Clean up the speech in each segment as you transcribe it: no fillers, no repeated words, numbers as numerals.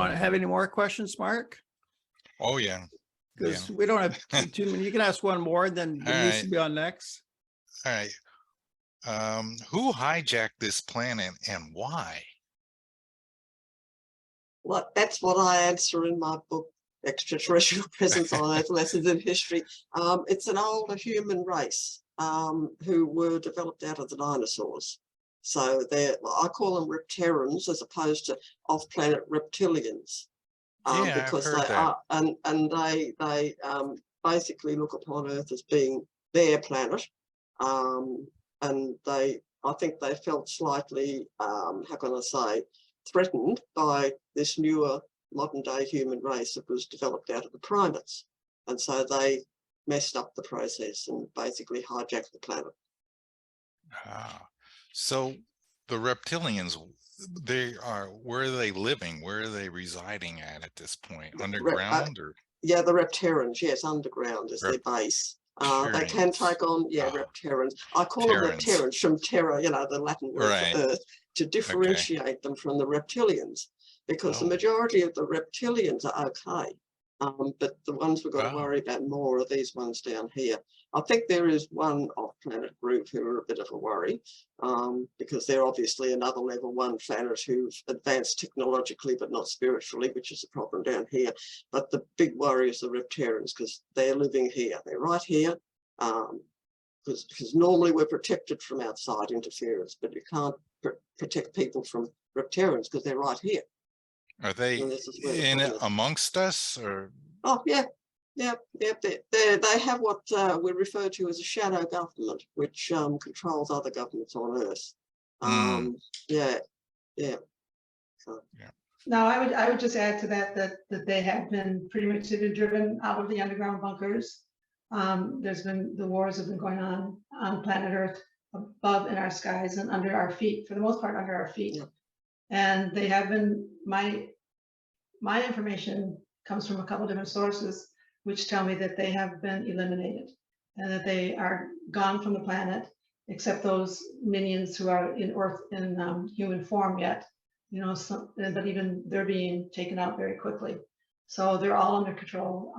want to have any more questions, Mark? Oh, yeah. Because we don't have too many. You can ask one more, then Denise will be on next. All right. Who hijacked this planet and why? Well, that's what I answer in my book, Extraterrestrial Presence on Earth, Lessons in History. It's an older human race who were developed out of the dinosaurs. So I call them Repterrans as opposed to off-planet reptilians. Because they are, and they basically look upon Earth as being their planet. And I think they felt slightly, how can I say, threatened by this newer modern day human race that was developed out of the primates. And so they messed up the process and basically hijacked the planet. So the reptilians, where are they living? Where are they residing at this point? Underground or? Yeah, the Repterrans, yes, underground is their base. They can take on, Repterrans. I call them Repterrans from terra, the Latin word for Earth, to differentiate them from the reptilians, because the majority of the reptilians are okay. But the ones we've got to worry about more are these ones down here. I think there is one off-planet group who are a bit of a worry, because they're obviously another level 1 planet who've advanced technologically but not spiritually, which is a problem down here. But the big worry is the Repterrans, because they're living here. They're right here, because normally we're protected from outside interference, but you can't protect people from Repterrans because they're right here. Are they in amongst us, or? Oh, yeah. Yeah. They have what we refer to as a shadow government, which controls other governments on Earth. Yeah. So. Now, I would just add to that they have been pretty much driven out of the underground bunkers. The wars have been going on planet Earth, above in our skies and under our feet, for the most part under our feet. Yeah. And they have been, my information comes from a couple different sources, which tell me that they have been eliminated and that they are gone from the planet, except those minions who are in Earth in human form yet, but even they're being taken out very quickly. So they're all under control.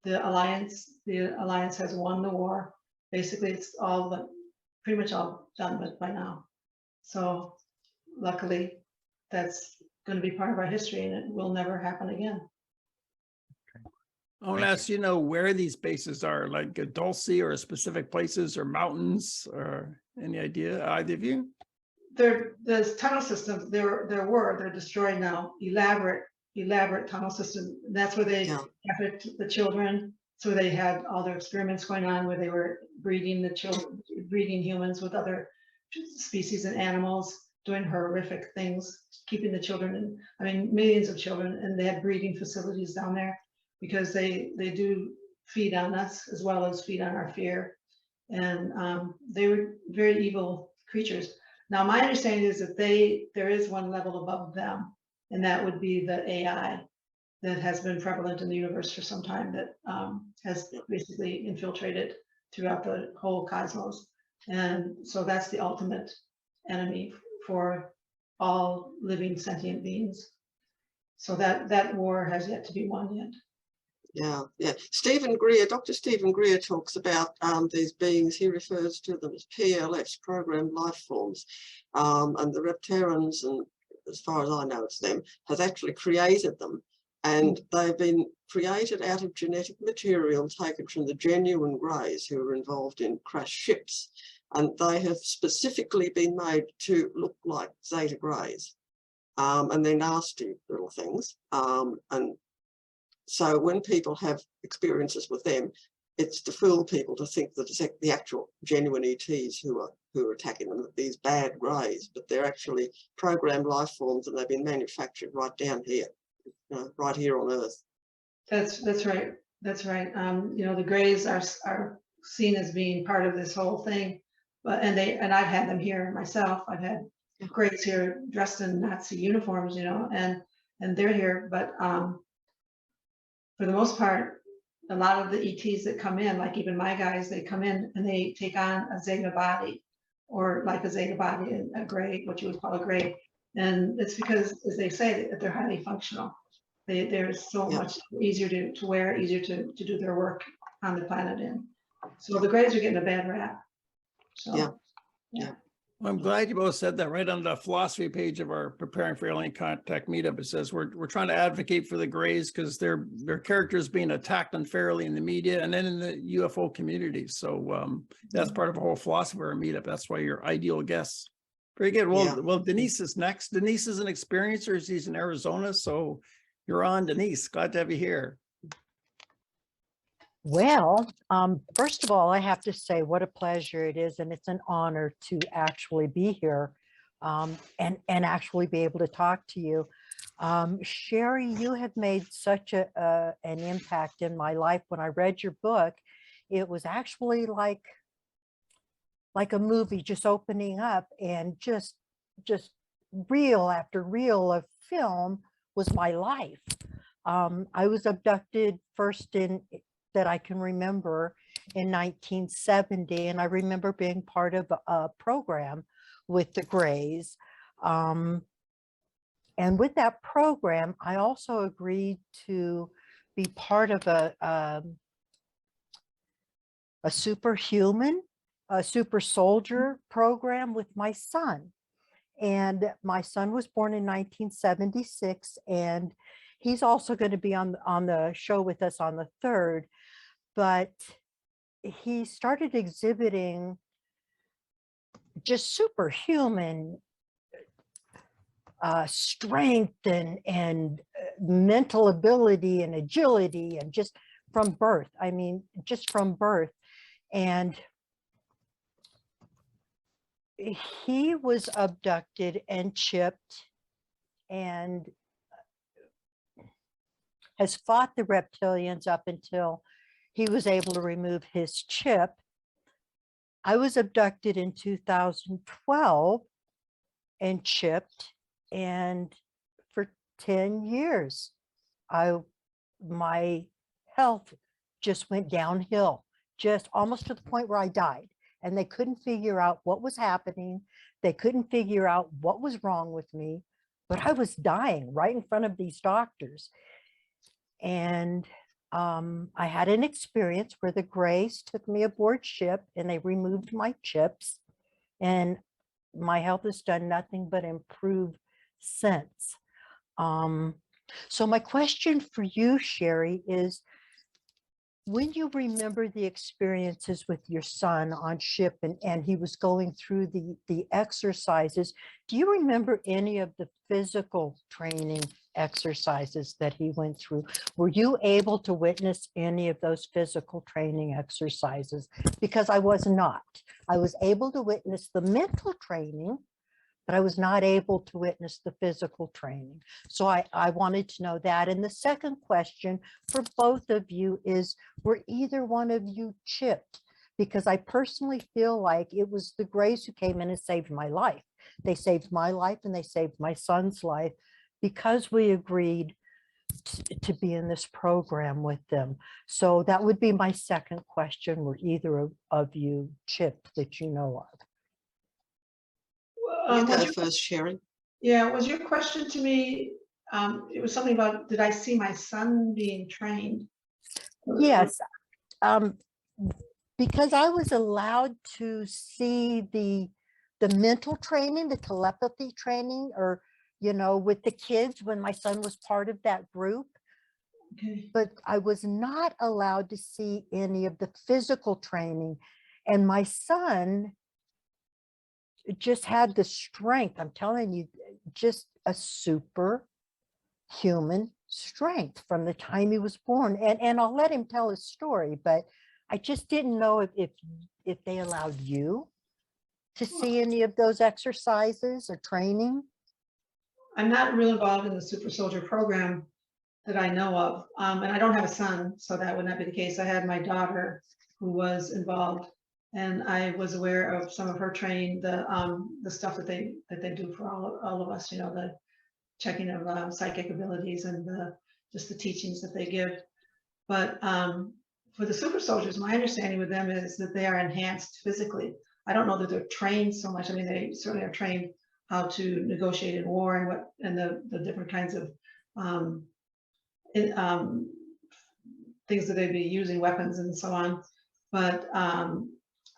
The Alliance has won the war. Basically, it's all pretty much all done with by now. So luckily, that's going to be part of our history, and it will never happen again. I want to ask, where these bases are, like Dulce or specific places or mountains, or any idea, either of you? There's tunnel systems. They're destroyed now. Elaborate tunnel system. That's where they trafficked the children. So they had all their experiments going on where they were breeding the children, breeding humans with other species and animals, doing horrific things, keeping the children, millions of children, and they had breeding facilities down there because they do feed on us as well as feed on our fear. And they were very evil creatures. Now, my understanding is that there is one level above them, and that would be the AI that has been prevalent in the universe for some time, that has basically infiltrated throughout the whole cosmos. And so that's the ultimate enemy for all living sentient beings. So that war has yet to be won yet. Yeah. Dr. Stephen Greer talks about these beings. He refers to them as PLFs, programmed life forms. And the Repterrans, and as far as I know it's them, has actually created them. And they've been created out of genetic material taken from the genuine Greys who were involved in crashed ships. And they have specifically been made to look like Zeta Greys. And they're nasty little things. And so when people have experiences with them, it's to fool people to think that it's the actual genuine ETs who are attacking them, these bad Greys, but they're actually programmed life forms, and they've been manufactured right down here, right here on Earth. That's right. That's right. The Greys are seen as being part of this whole thing, and I've had them here myself. I've had Greys here dressed in Nazi uniforms, and they're here, but for the most part, a lot of the ETs that come in, like even my guys, they come in and they take on a Zeta body, or like a Zeta body, a Grey, what you would call a Grey, And it's because, as they say, that they're highly functional. They're so much easier to wear, easier to do their work on the planet in. So the Greys are getting a bad rap. So, yeah. Well, I'm glad you both said that. Right on the philosophy page of our Preparing for Alien Contact meetup, it says we're trying to advocate for the Greys because their characters being attacked unfairly in the media and then in the UFO community. So that's part of a whole philosophy of our meetup. That's why you're ideal guests. Very good. Well, Denise is next. Denise is an experiencer. She's in Arizona. So you're on, Denise. Glad to have you here. Well, first of all, I have to say what a pleasure it is, and it's an honor to actually be here and actually be able to talk to you. Sherry, you have made such an impact in my life. When I read your book, it was actually like a movie just opening up, and just reel after reel of film was my life. I was abducted first that I can remember in 1970. And I remember being part of a program with the Greys. And with that program, I also agreed to be part of a super soldier program with my son. And my son was born in 1976, and he's also going to be on the show with us on the 3rd. But he started exhibiting just superhuman strength and mental ability and agility, and just from birth. I mean, just from birth. And he was abducted and chipped and has fought the reptilians up until he was able to remove his chip. I was abducted in 2012 and chipped, and for 10 years, my health just went downhill, just almost to the point where I died. And they couldn't figure out what was happening. They couldn't figure out what was wrong with me, but I was dying right in front of these doctors. And I had an experience where the Greys took me aboard ship and they removed my chips, and my health has done nothing but improve since. So my question for you, Sherry, is when you remember the experiences with your son on ship and he was going through the exercises, do you remember any of the physical training exercises that he went through? Were you able to witness any of those physical training exercises? Because I was not. I was able to witness the mental training, but I was not able to witness the physical training. So I wanted to know that. And the second question for both of you is, were either one of you chipped? Because I personally feel like it was the Greys who came in and saved my life. They saved my life and they saved my son's life because we agreed to be in this program with them. So that would be my second question. Were either of you chipped that you know of? You go first, Sherry. Yeah, was your question to me, it was something about, did I see my son being trained? Yes, because I was allowed to see the mental training, the telepathy training, or, you know, with the kids when my son was part of that group. Okay. But I was not allowed to see any of the physical training. And my son just had the strength, I'm telling you, just a superhuman strength from the time he was born. And I'll let him tell his story, but I just didn't know if they allowed you to see any of those exercises or training. I'm not real involved in the super soldier program that I know of. And I don't have a son, so that would not be the case. I had my daughter who was involved, and I was aware of some of her training, the stuff that they do for all of us, you know, the checking of psychic abilities and just the teachings that they give. But for the super soldiers, my understanding with them is that they are enhanced physically. I don't know that they're trained so much. I mean, they certainly are trained how to negotiate in war and what, and the different kinds of things that they'd be using, weapons and so on. But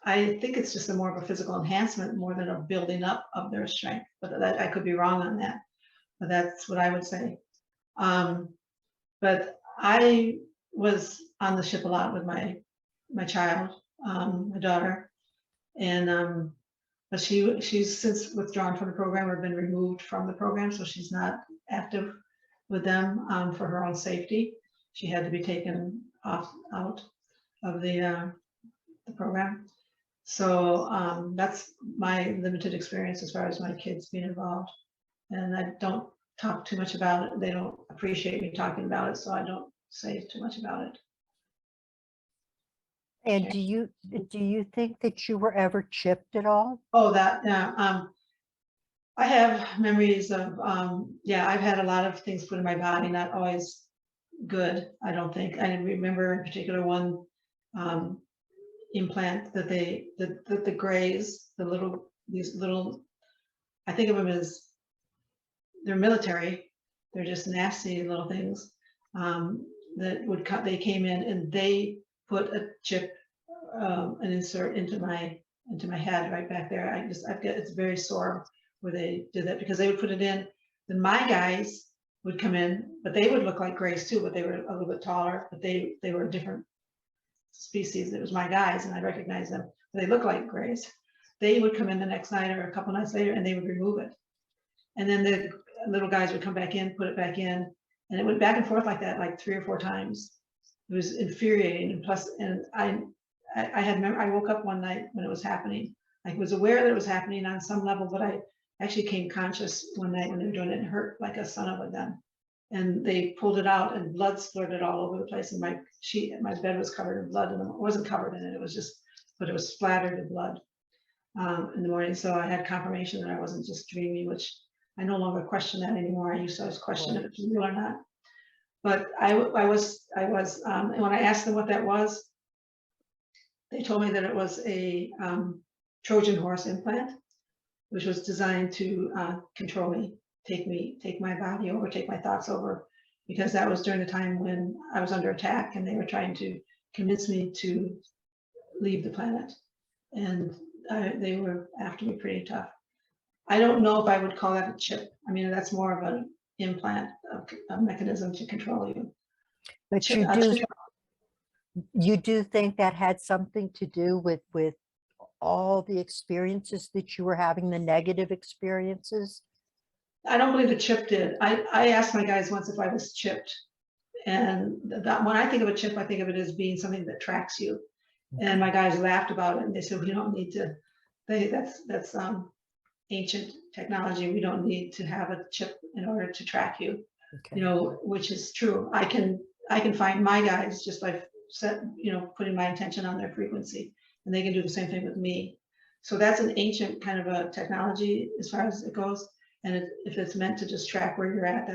I think it's just a more of a physical enhancement more than a building up of their strength. But that, I could be wrong on that. But that's what I would say. But I was on the ship a lot with my child, my daughter, and but she's since withdrawn from the program or been removed from the program, so she's not active with them for her own safety. She had to be taken out of the program. So that's my limited experience as far as my kids being involved. And I don't talk too much about it. They don't appreciate me talking about it, so I don't say too much about it. And do you think that you were ever chipped at all? Oh, that, yeah. I have memories of, yeah, I've had a lot of things put in my body, not always good, I don't think. I remember in particular one implant that the Greys, these little, I think of them as, they're military, they're just nasty little things that would cut, they came in and they put a chip, an insert into my head right back there. I've got, it's very sore where they did that because they would put it in. Then my guys would come in, but they would look like Greys too, but they were a little bit taller, but they were a different species. It was my guys and I recognized them. They look like Greys. They would come in the next night or a couple nights later and they would remove it. And then the little guys would come back in, put it back in, and it went back and forth like that, like 3 or 4 times. It was infuriating. And plus, and I woke up one night when it was happening. I was aware that it was happening on some level, but I actually came conscious one night when they were doing it and hurt like a son of a gun. And they pulled it out and blood splurted all over the place. And my bed was covered in blood, and it wasn't covered in it. It was just, but it was splattered in blood in the morning. So I had confirmation that I wasn't just dreaming, which I no longer question that anymore. I used to always question if it's real or not. But I was, and when I asked them what that was, they told me that it was a Trojan horse implant, which was designed to control me, take my body over, take my thoughts over, because that was during the time when I was under attack and they were trying to convince me to leave the planet. And they were after me pretty tough. I don't know if I would call that a chip. I mean, that's more of an implant, a mechanism to control you. But you do think that had something to do with all the experiences that you were having, the negative experiences? I don't believe the chip did. I asked my guys once if I was chipped. And that when I think of a chip, I think of it as being something that tracks you. And my guys laughed about it and they said, we don't need to, that's ancient technology. We don't need to have a chip in order to track you, Okay. you know, which is true. I can find my guys just by putting my intention on their frequency, and they can do the same thing with me. So that's an ancient kind of a technology as far as it goes. And if it's meant to just track where you're at,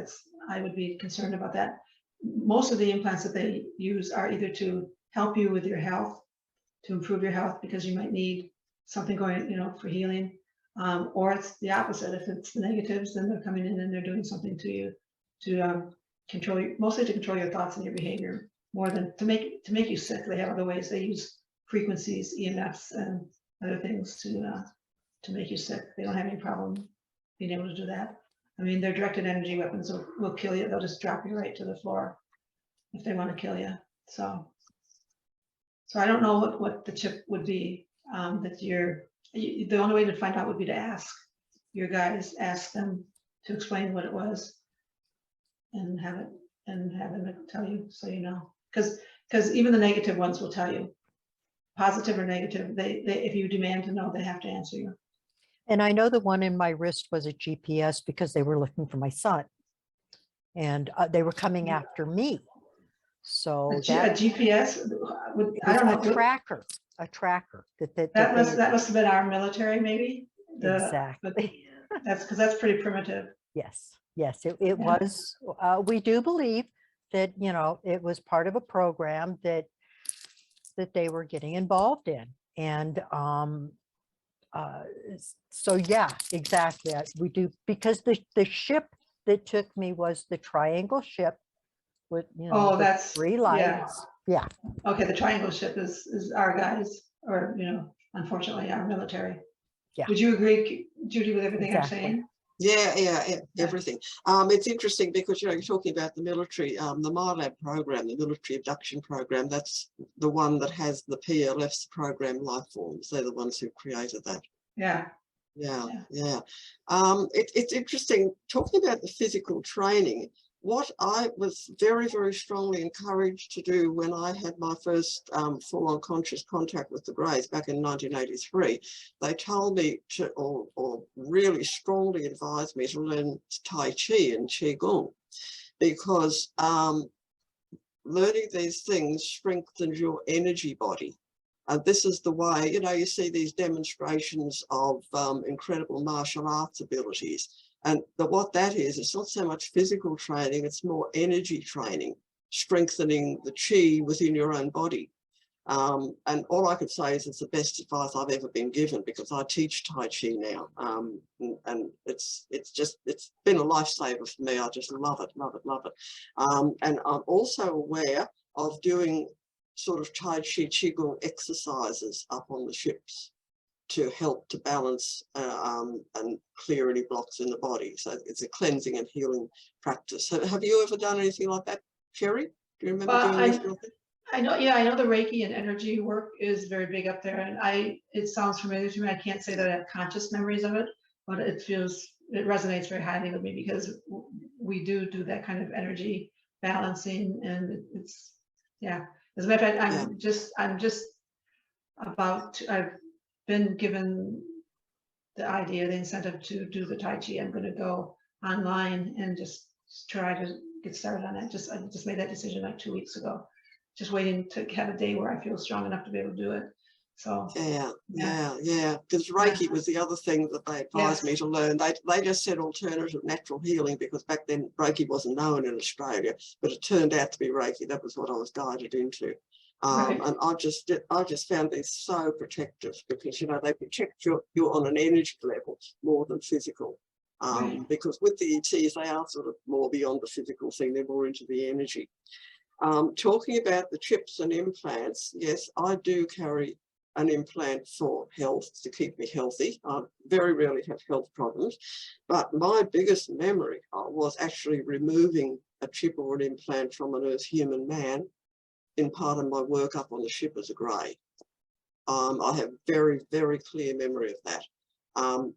I would be concerned about that. Most of the implants that they use are either to help you with your health, to improve your health because you might need something going, for healing, or it's the opposite. If it's the negatives, then they're coming in and they're doing something to you to control you, mostly to control your thoughts and your behavior more than to make you sick. They have other ways. They use frequencies, EMFs, and other things to make you sick. They don't have any problem being able to do that. I mean, their directed energy weapons will kill you. They'll just drop you right to the floor if they want to kill you. So I don't know what the chip would be. The only way to find out would be to ask your guys, ask them to explain what it was, and have them tell you, so you know. Because even the negative ones will tell you, positive or negative. They if you demand to know, they have to answer you. And I know the one in my wrist was a GPS because they were looking for my son, and they were coming after me. So a GPS, I don't know. A tracker That must have been our military, maybe. Exactly. That's pretty primitive. Yes, it was. We do believe that it was part of a program that they were getting involved in, and So yeah, exactly. We do, because the ship that took me was the triangle ship with, you know, Oh, the that's, 3 yeah. lights. Yeah. Okay, the triangle ship is our guys, or, you know, unfortunately, our military. Yeah. Would you agree, Judy, with everything I'm Exactly. saying? Yeah, everything. It's interesting because, you know, you're talking about the military, the MilAb program, the military abduction program. That's the one that has the PLFs, program life forms. They're the ones who created that. Yeah. Yeah. It's interesting talking about the physical training. What I was very, very strongly encouraged to do when I had my first full-on conscious contact with the Greys back in 1983, they told me to, or really strongly advised me to learn Tai Chi and Qigong, because learning these things strengthens your energy body. This is the way, you know, you see these demonstrations of incredible martial arts abilities. And what that is, it's not so much physical training, it's more energy training, strengthening the chi within your own body. And all I could say is it's the best advice I've ever been given, because I teach Tai Chi now. And it's been a lifesaver for me. I just love it. And I'm also aware of doing sort of Tai Chi Qigong exercises up on the ships to help to balance and clear any blocks in the body. So it's a cleansing and healing practice. Have you ever done anything like that, Sherry? Do you remember doing anything like that? I know, yeah, I know the Reiki and energy work is very big up there, and it sounds familiar to me. I can't say that I have conscious memories of it, but it resonates very highly with me, because we do that kind of energy balancing, and it's, yeah. As a matter of fact, I'm just about to, I've been given the idea, the incentive to do the Tai Chi. I'm going to go online and just try to get started on it. I just made that decision like 2 weeks ago. Just waiting to have a day where I feel strong enough to be able to do it. So yeah. Because Reiki was the other thing that they advised me to learn. They just said alternative natural healing, because back then Reiki wasn't known in Australia, but it turned out to be Reiki. That was what I was guided into. And I just found these so protective, because, you know, they protect you on an energy level more than physical. Because with the ETs, they are sort of more beyond the physical thing. They're more into the energy. Talking about the chips and implants, yes, I do carry an implant for health, to keep me healthy. I very rarely have health problems, but my biggest memory was actually removing a chip or an implant from an Earth human man in part of my work up on the ship as a Grey. I have very, very clear memory of that.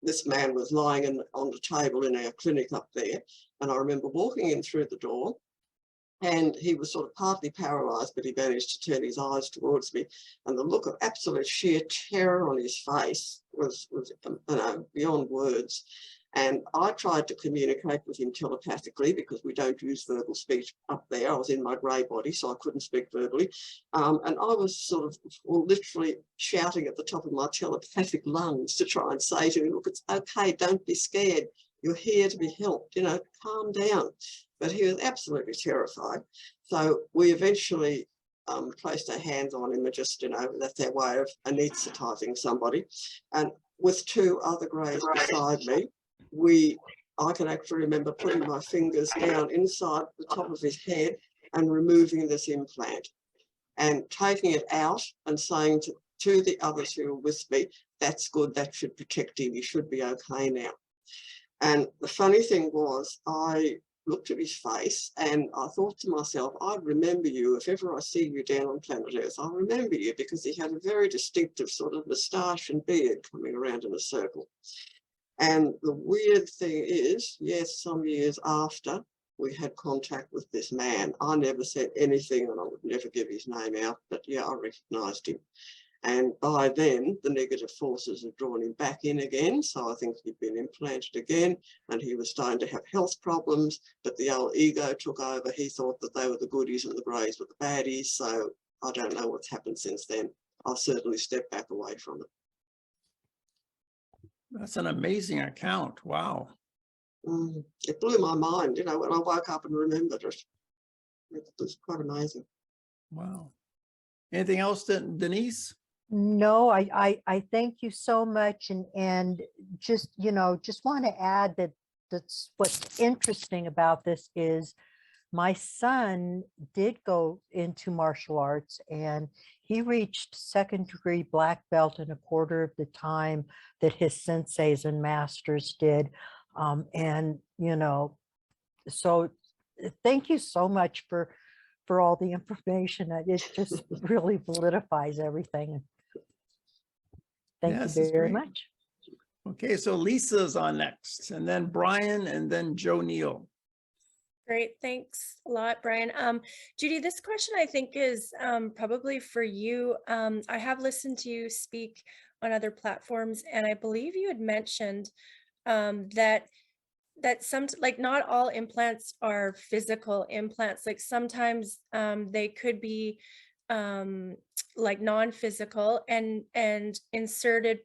This man was lying on the table in our clinic up there, and I remember walking in through the door, and he was sort of partly paralysed, but he managed to turn his eyes towards me, and the look of absolute sheer terror on his face was you know, beyond words. And I tried to communicate with him telepathically, because we don't use verbal speech up there. I was in my Grey body, so I couldn't speak verbally. And I was sort of literally shouting at the top of my telepathic lungs to try and say to him, look, it's okay, don't be scared. You're here to be helped, you know, calm down. But he was absolutely terrified. So we eventually placed our hands on him, and just, you know, that's our way of anaesthetising somebody. And with 2 other Greys beside me, I can actually remember putting my fingers down inside the top of his head and removing this implant and taking it out and saying to the others who were with me, that's good, that should protect him, he should be okay now. And the funny thing was, I looked at his face and I thought to myself, I remember you. If ever I see you down on planet Earth, I'll remember you, because he had a very distinctive sort of moustache and beard coming around in a circle. And the weird thing is, yes, some years after we had contact with this man, I never said anything, and I would never give his name out, but yeah, I recognised him. And by then, the negative forces had drawn him back in again. So I think he'd been implanted again, and he was starting to have health problems, but the old ego took over. He thought that they were the goodies and the Greys were the baddies. So I don't know what's happened since then. I'll certainly step back away from it. That's an amazing account. Wow. It blew my mind, you know, when I woke up and remembered it. It was quite amazing. Wow. Anything else, Denise? No, I thank you so much. And just, just want to add that that's what's interesting about this is my son did go into martial arts and he reached second degree black belt in a quarter of the time that his senseis and masters did. And, so thank you so much for all the information. It just really validifies everything. Thank Yes, you it's very great. much. Okay, so Lisa's on next, and then Brian, and then Joe Neal. Great, thanks a lot, Brian. Judy, this question I think is probably for you. I have listened to you speak on other platforms, and I believe you had mentioned that some, like, not all implants are physical implants. Like sometimes they could be like non-physical and inserted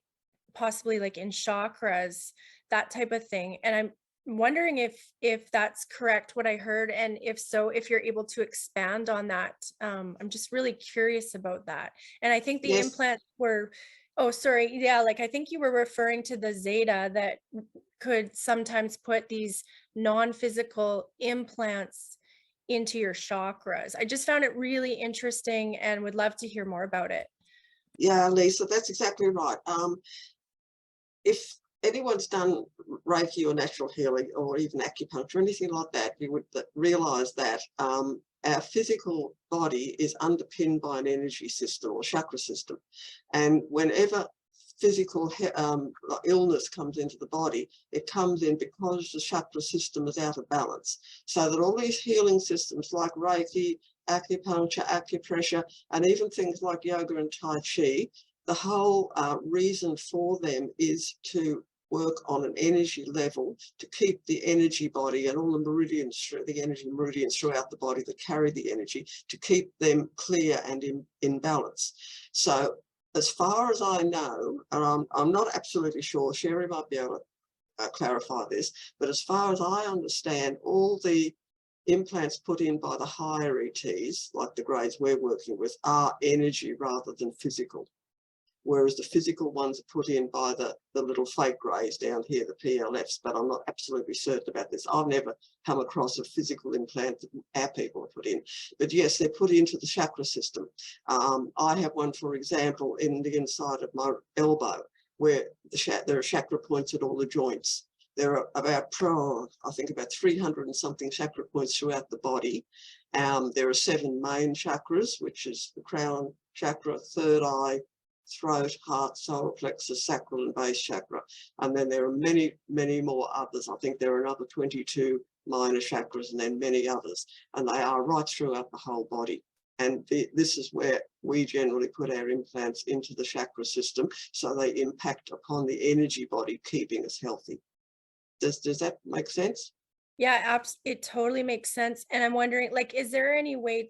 possibly like in chakras, that type of thing. And I'm wondering if that's correct, what I heard, and if so, if you're able to expand on that. I'm just really curious about that. And I think the Yes. implants were, oh, sorry. Yeah, like I think you were referring to the Zeta that could sometimes put these non-physical implants into your chakras. I just found it really interesting and would love to hear more about it. Yeah, Lisa, that's exactly right. If anyone's done Reiki or natural healing or even acupuncture, anything like that, you would realize that our physical body is underpinned by an energy system or chakra system. And whenever physical illness comes into the body, it comes in because the chakra system is out of balance. So that all these healing systems like Reiki, acupuncture, acupressure, and even things like yoga and Tai Chi, the whole reason for them is to work on an energy level to keep the energy body and all the meridians, the energy meridians throughout the body that carry the energy, to keep them clear and in balance. So as far as I know, and I'm not absolutely sure, Sherry might be able to clarify this, but as far as I understand, all the implants put in by the higher ETs, like the grades we're working with, are energy rather than physical. Whereas the physical ones are put in by the little fake greys down here, the PLFs, but I'm not absolutely certain about this. I've never come across a physical implant that our people have put in. But yes, they're put into the chakra system. I have one, for example, in the inside of my elbow, where there are chakra points at all the joints. There are about, I think about 300 and something chakra points throughout the body. There are 7 main chakras, which is the crown chakra, third eye, throat, heart, solar plexus, sacral and base chakra. And then there are many, many more others. I think there are another 22 minor chakras and then many others. And they are right throughout the whole body. And this is where we generally put our implants into the chakra system, so they impact upon the energy body, keeping us healthy. Does that make sense? Yeah, it totally makes sense. And I'm wondering, like, is there any way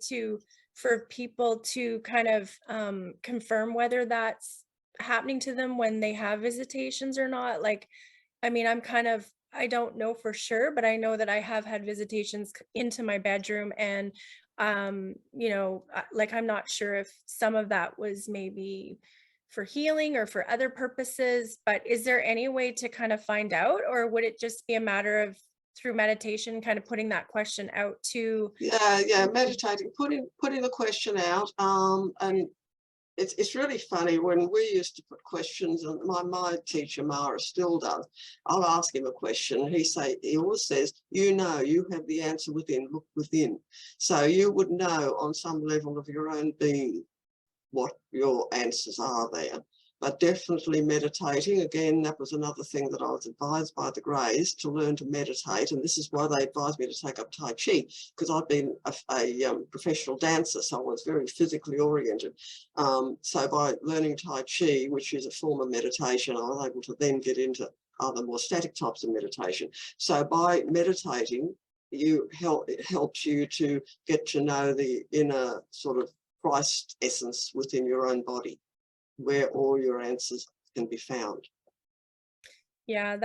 for people to kind of confirm whether that's happening to them when they have visitations or not? Like, I mean, I don't know for sure, but I know that I have had visitations into my bedroom, and like, I'm not sure if some of that was maybe for healing or for other purposes, but is there any way to kind of find out, or would it just be a matter of through meditation, kind of putting that question out to? Yeah, meditating, putting the question out. And it's really funny when we used to put questions, and my teacher Mara still does. I'll ask him a question, and he always says, you have the answer within, look within. So you would know on some level of your own being what your answers are there. But definitely meditating, again, that was another thing that I was advised by the Greys to learn to meditate. And this is why they advised me to take up Tai Chi, because I've been a professional dancer, so I was very physically oriented. So by learning Tai Chi, which is a form of meditation, I was able to then get into other more static types of meditation. So by meditating, it helps you to get to know the inner sort of Christ essence within your own body, where all your answers can be found. Yeah,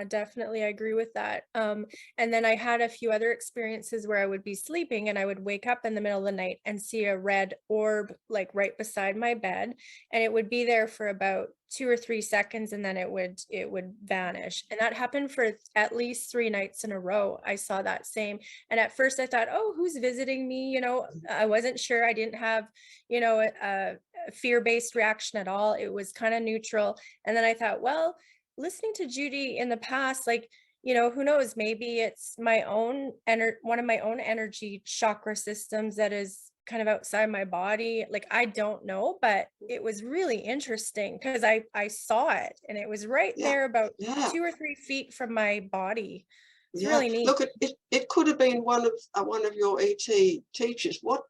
definitely. I agree with that. And then I had a few other experiences where I would be sleeping and I would wake up in the middle of the night and see a red orb like right beside my bed, and it would be there for about 2 or 3 seconds, and then it would vanish. And that happened for at least 3 nights in a row. I saw that same. And at first I thought, oh, who's visiting me? You know, I wasn't sure. I didn't have, you know, a fear-based reaction at all. It was kind of neutral. And then I thought, well, listening to Judy in the past, like, you know, who knows, maybe it's my own one of my own energy chakra systems that is kind of outside my body. Like, I don't know, but it was really interesting because I saw it and it was right there about 2 or 3 feet from my body. It's really neat. Look, it could have been one of your ET teachers. What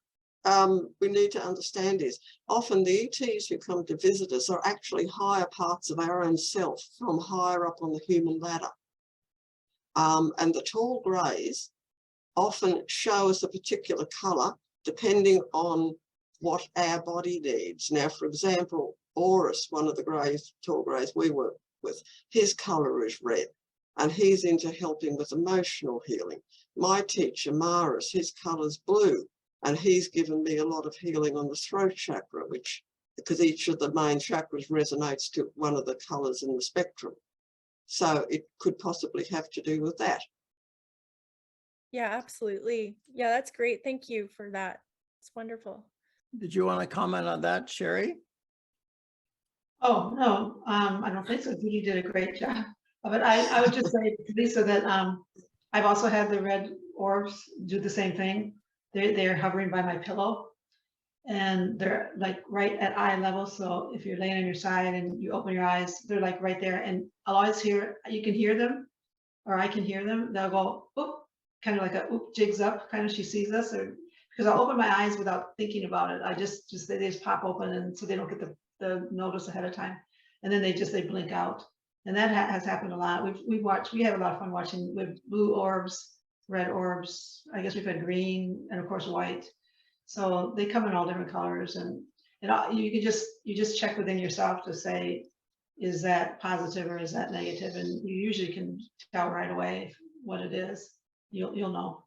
we need to understand is often the ETs who come to visit us are actually higher parts of our own self from higher up on the human ladder. And the tall greys often show us a particular colour depending on what our body needs. Now, for example, Horus, one of the tall greys we work with, his colour is red and he's into helping with emotional healing. My teacher, Maris, his colour's blue. And he's given me a lot of healing on the throat chakra, because each of the main chakras resonates to one of the colours in the spectrum. So it could possibly have to do with that. Yeah, absolutely. Yeah, that's great. Thank you for that. It's wonderful. Did you want to comment on that, Sherry? Oh, no, I don't think so. Judy did a great job. But I would just say to Lisa that I've also had the red orbs do the same thing. They're hovering by my pillow and they're like right at eye level. So if you're laying on your side and you open your eyes, they're like right there. And I'll always hear, you can hear them, or I can hear them. They'll go, oop, kind of like a oop, jigs up, kind of she sees us. Or because I'll open my eyes without thinking about it. They just pop open, and so they don't get the notice ahead of time. And then they blink out. And that has happened a lot. We have a lot of fun watching with blue orbs, red orbs. I guess we've had green and of course white. So they come in all different colors, and you just check within yourself to say, is that positive or is that negative? And you usually can tell right away what it is. You'll know.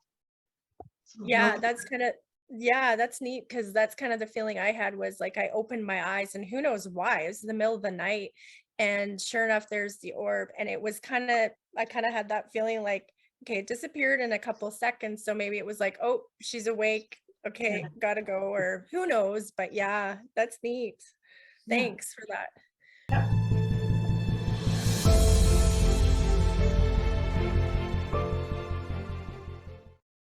So, yeah, that's neat, because that's kind of the feeling I had. Was like I opened my eyes and who knows why, it was in the middle of the night, and sure enough there's the orb, and it was I kind of had that feeling like, okay, it disappeared in a couple seconds, so maybe it was like, oh, she's awake, okay, gotta go, or who knows. But yeah, that's neat. Thanks for that.